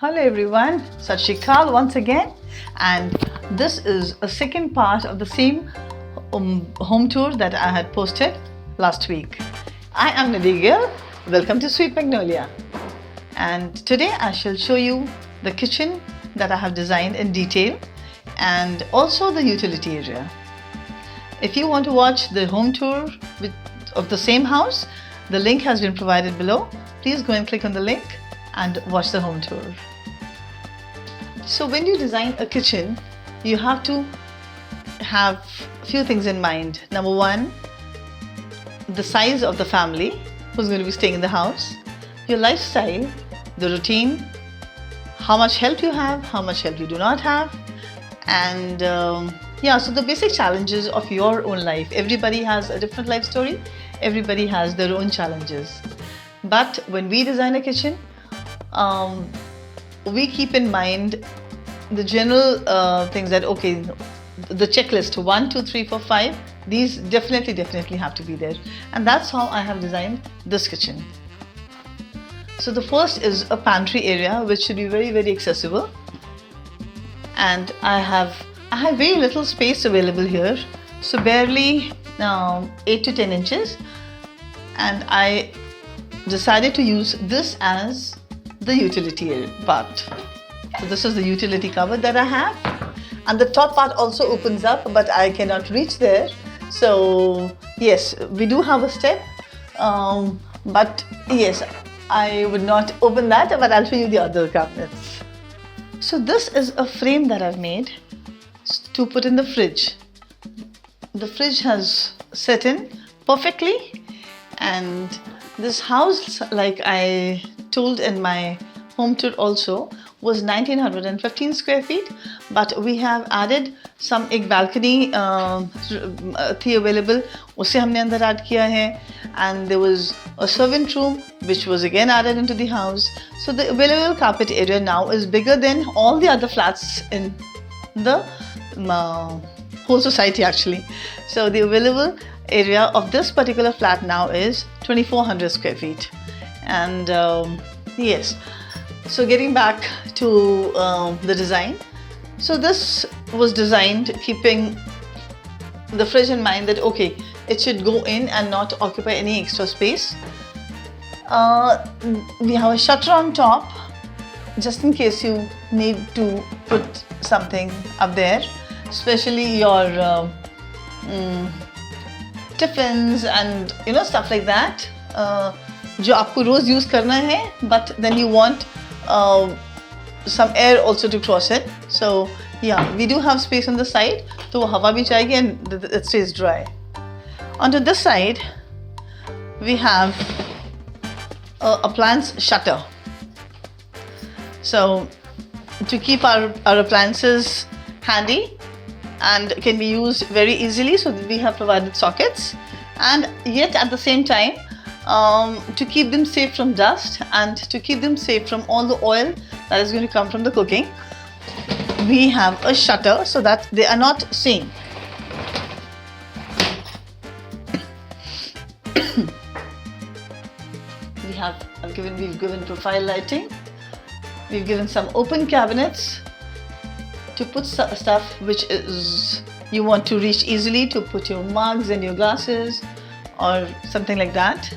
Hello everyone, Sat Shri Akal once again, and this is a second part of the same home tour that I had posted last week. I am Nidhi, welcome to Sweet Magnolia, and today I shall show you the kitchen that I have designed in detail and also the utility area. If you want to watch the home tour of the same house, the link has been provided below. Please go and click on the link and watch the home tour. So when you design a kitchen, you have to have a few things in mind. Number one, the size of the family who's going to be staying in the house, your lifestyle, the routine, how much help you have, how much help you do not have, and so the basic challenges of your own life. Everybody has a different life story, everybody has their own challenges. But when we design a kitchen, we keep in mind the general things that, okay, the checklist 1, 2, 3, 4, 5, these definitely have to be there. And that's how I have designed this kitchen. So the first is a pantry area which should be very accessible. And I have very little space available here. So barely 8 to 10 inches. And I decided to use this as the utility part. So this is the utility cupboard that I have, and the top part also opens up, but I cannot reach there. So yes, we do have a step, but yes, I would not open that, but I'll show you the other cabinets. So this is a frame that I've made to put in the fridge. The fridge has set in perfectly, and this house, like I told in my home tour also, was 1915 square feet, but we have added some एक balcony थी available, उसे हमने अंदर add किया है, and there was a servant room which was again added into the house. So the available carpet area now is bigger than all the other flats in the whole society actually. So the available area of this particular flat now is 2400 square feet. And yes, so getting back to the design. So this was designed keeping the fridge in mind that, okay, it should go in and not occupy any extra space. We have a shutter on top just in case you need to put something up there, especially your tiffins and stuff like that, जो आपको रोज use करना है, but then you want some air also to cross it. So yeah, we do have space on the side, तो हवा भी जाएगी and it stays dry. Onto this side, we have a appliance shutter. So to keep our appliances handy and can be used very easily, so we have provided sockets, and yet at the same time to keep them safe from dust and to keep them safe from all the oil that is going to come from the cooking, we have a shutter so that they are not seen. We've given profile lighting. We've given some open cabinets to put stuff which is you want to reach easily, to put your mugs and your glasses or something like that.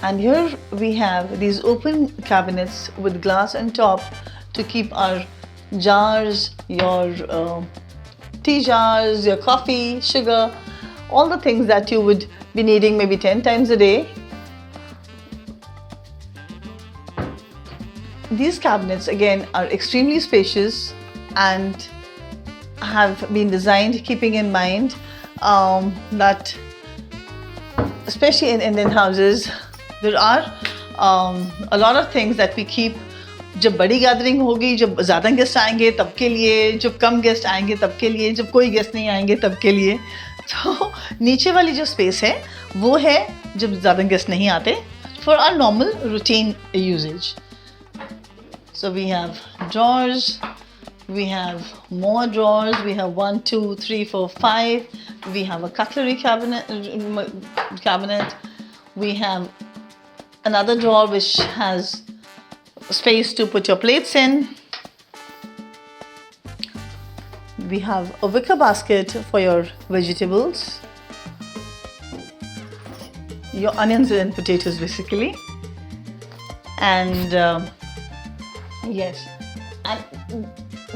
And here we have these open cabinets with glass on top to keep our jars, your tea jars, your coffee, sugar, all the things that you would be needing maybe 10 times a day. These cabinets again are extremely spacious and have been designed keeping in mind that especially in Indian houses, there are a lot of things that we keep. जब बड़ी gathering होगी, जब ज़्यादा guest आएंगे तब के लिए, जब कम गेस्ट आएंगे तब के लिए, जब कोई गेस्ट नहीं आएंगे तब के लिए. तो नीचे वाली जो स्पेस है वो है जब ज़्यादा गेस्ट नहीं आते, for our normal routine usage. So we have drawers, we have more drawers, we have 1, 2, 3, 4, 5. We have a cutlery cabinet, We have another drawer which has space to put your plates in. We have a wicker basket for your vegetables, your onions and potatoes basically. And yes, and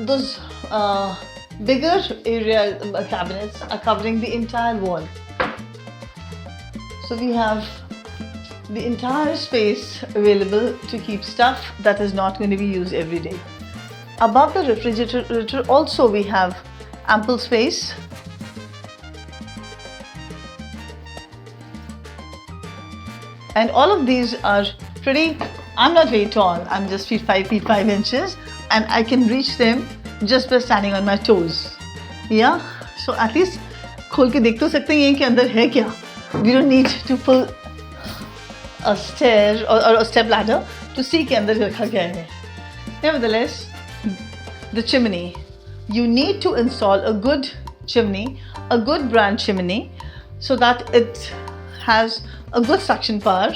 those bigger area cabinets are covering the entire wall. So we have the entire space available to keep stuff that is not going to be used every day. Above the refrigerator also we have ample space. And all of these are pretty, I'm not very tall, I'm just 5 feet 5 inches, and I can reach them just by standing on my toes. Yeah, so at least खोल के देख तो सकते हैं कि अंदर है क्या. We don't need to pull a stair or a step ladder to see कि अंदर रखा क्या है. Nevertheless, the chimney. You need to install a good chimney, a good brand chimney, so that it has a good suction power.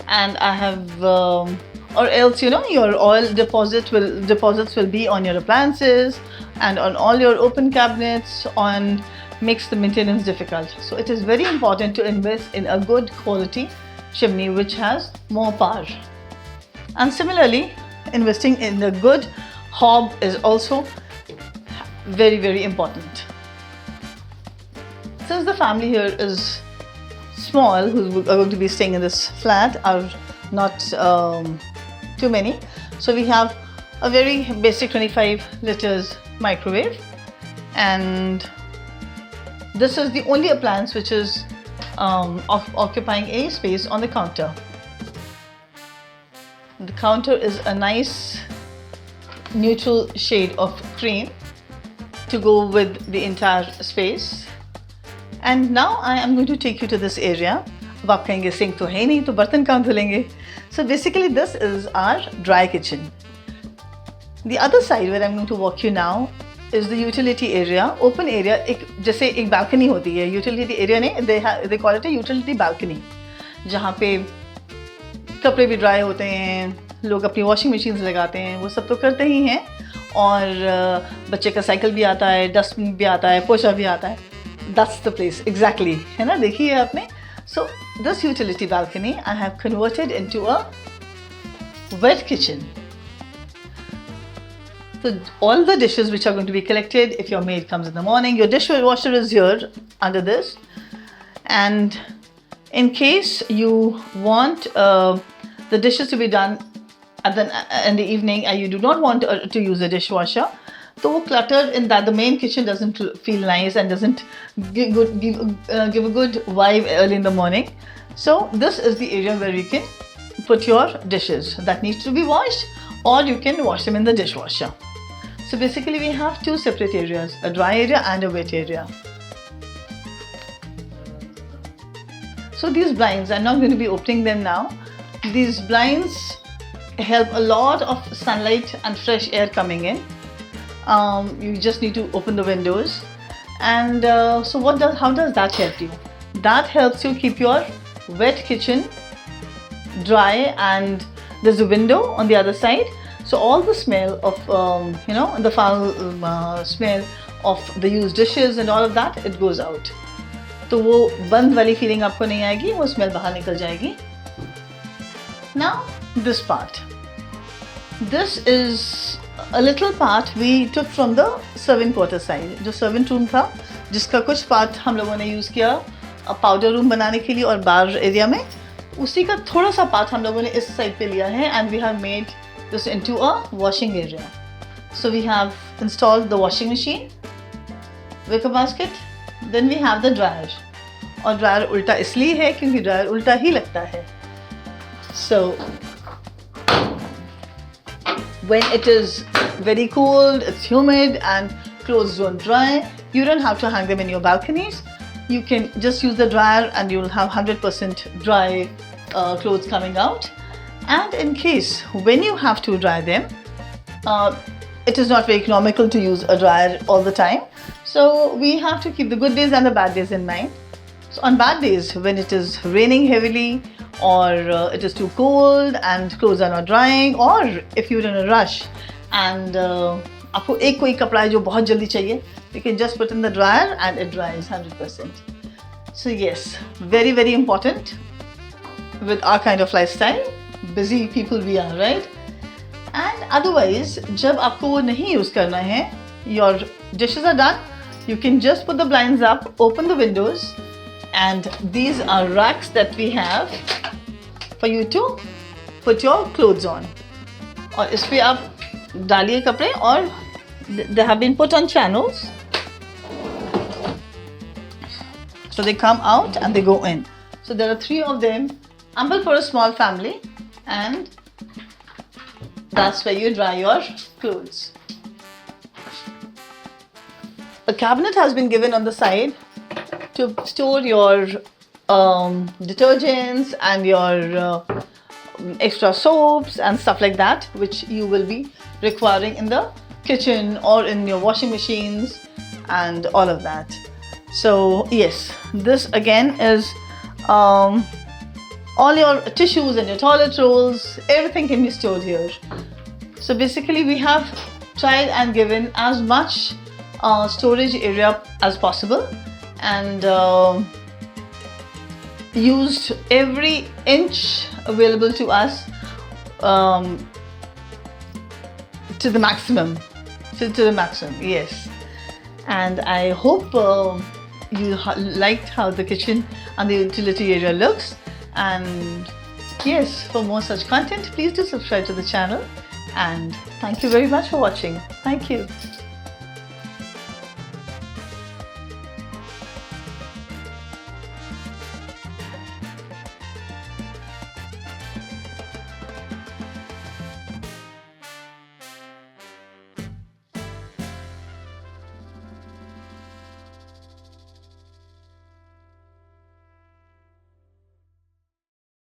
And I have, or else your oil deposits will be on your appliances and on all your open cabinets, on makes the maintenance difficult. So it is very important to invest in a good quality chimney which has more power. And similarly, investing in a good hob is also very, very important. Since the family here is small, who are going to be staying in this flat, are not too many, so we have a very basic 25 liters microwave, and this is the only appliance which is occupying a space on the counter. The counter is a nice neutral shade of cream to go with the entire space. And now I am going to take you to this area. अब आप कहेंगे sink तो है नहीं तो बर्तन कहाँ धुलेंगे? So basically this is our dry kitchen. The other side where I'm going to walk you now is the utility area, open area. एक जैसे एक balcony होती है, utility area ने they call it a utility balcony, जहाँ पे कपड़े भी dry होते हैं, लोग अपनी washing machines लगाते हैं, वो सब तो करते ही हैं, और बच्चे का साइकिल भी आता है, डस्टबिन भी आता है, पोछा भी आता है. That's the place exactly, है ना? देखिए आपने. So this utility balcony I have converted into a wet kitchen. So all the dishes which are going to be collected, if your maid comes in the morning, your dishwasher is here under this. And in case you want the dishes to be done in the evening and you do not want to use a dishwasher, so cluttered in that the main kitchen doesn't feel nice and doesn't give a good vibe early in the morning. So this is the area where you can put your dishes that needs to be washed, or you can wash them in the dishwasher. So basically we have two separate areas, a dry area and a wet area. So these blinds, I'm not going to be opening them now. These blinds help a lot of sunlight and fresh air coming in. You just need to open the windows. And so how does that help you? That helps you keep your wet kitchen dry, and there's a window on the other side. So all the smell of, the foul smell of the used dishes and all of that, it goes out. तो वो बंद वाली feeling आपको नहीं आएगी, वो smell बाहर निकल जाएगी. Now this part. This is a little part we took from the servant quarter side. जो servant room था, जिसका कुछ part हम लोगों ने use किया powder room बनाने के लिए और bar area में, उसी का थोड़ा सा part हम लोगों ने इस side पे लिया है, and we have made this into a washing area. So we have installed the washing machine, wicker basket, then we have the dryer. और dryer उल्टा इसलिए है क्योंकि dryer उल्टा ही लगता है. So when it is very cold, it's humid and clothes don't dry, you don't have to hang them in your balconies. You can just use the dryer and you'll have 100% dry clothes coming out. And in case when you have to dry them, it is not very economical to use a dryer all the time. So we have to keep the good days and the bad days in mind. So on bad days, when it is raining heavily or it is too cold and clothes are not drying, or if you're in a rush and आपको एक कोई कपड़ा है जो बहुत जल्दी चाहिए, you can just put in the dryer and it dries 100%. So yes, very very important with our kind of lifestyle, busy people we are, right? And otherwise, जब आपको वो नहीं use करना है, your dishes are done, you can just put the blinds up, open the windows, and these are racks that we have for you to put your clothes on. और इस पे आप डालिए कपड़े, और they have been put on channels, so they come out and they go in. So there are 3 of them, ample for a small family, and that's where you dry your clothes. A cabinet has been given on the side to store your detergents and your extra soaps and stuff like that, which you will be requiring in the kitchen or in your washing machines and all of that. So yes, this again is all your tissues and your toilet rolls, everything can be stored here. So basically we have tried and given as much storage area as possible, and used every inch available to us to the maximum, to the maximum, yes. And I hope you liked how the kitchen and the utility area looks. And yes, for more such content, please do subscribe to the channel, and thank you very much for watching. Thank you.